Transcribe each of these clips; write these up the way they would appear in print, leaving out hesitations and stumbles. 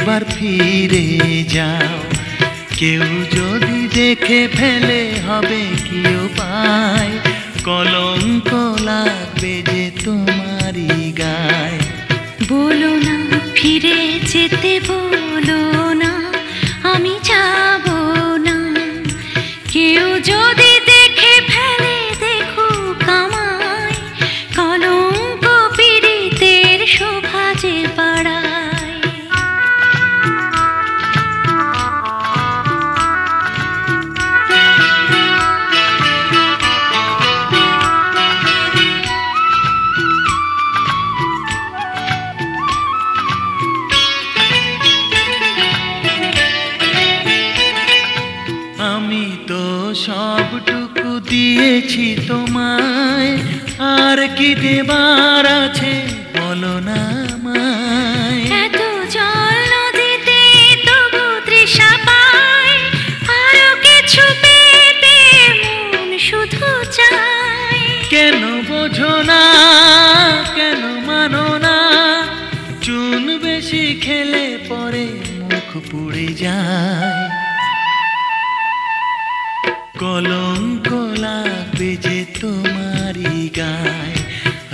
এবার ফিরে যাও। কেউ যদি দেখে ফেলে হবে কি উপায়, কলঙ্ক লাগবে যে তোমারই গায়। বলো না ফিরে যেতে, বলো না আমি যাব না। কেউ যদি দেখে ফেলে দেখুক আমায়, কলঙ্ক পীড়িতের শোভা যে বাড়ায়। আমি তো সবটুকু দিয়েছি তোমায়, আর কি দেবার আছে বলো না আমায়। এত জল নদীতে তবু তৃষা পায়, আরো কিছু পেতে মন শুধু চায়। কেন বোঝো না, কেন মানো না, চুন বেশি খেলে পরে মুখ পুড়ে যায়। কলঙ্ক লাগবে যে তোমারই গায়।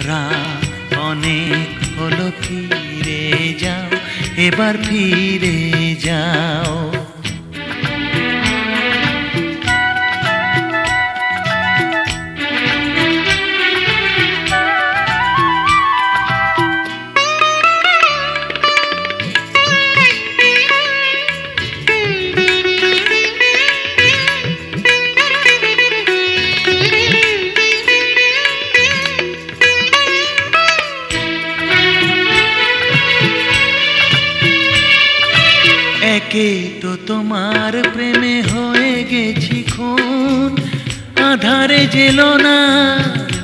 রাত অনেক হলো, ফিরে যাও, এবার ফিরে যাও। একে তো তোমার প্রেমে হয়ে গেছি খুন, আধারে জেলো না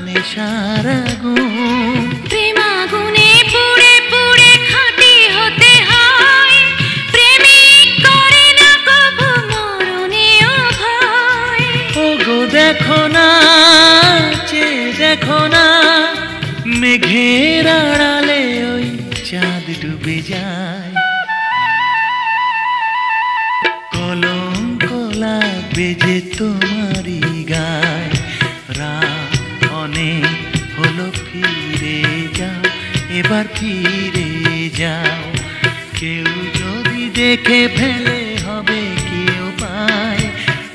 নেশার আগুন। প্রেম আগুনে পুড়ে পুড়ে খাঁটি হতে হয়, প্রেমিক করে না কবু মরণেও ভয়। ওগো দেখো না, চেয়ে দেখো না, মেঘের আড়ালে ওই চাঁদ ডুবে যায়। কলঙ্ক লাগবে যে তোমারই গায়। রাত অনেক হলো, ফিরে যাও, এবার ফিরে যাও। কেউ যদি দেখে ফেলে হবে কি উপায়,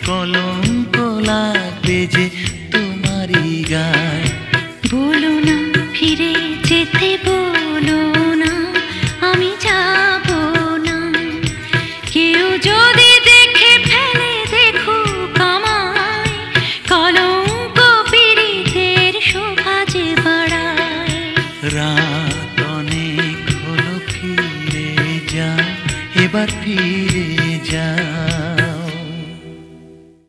কলঙ্ক লাগবে যে তোমারই গায়। বলো না ফিরে যেতে,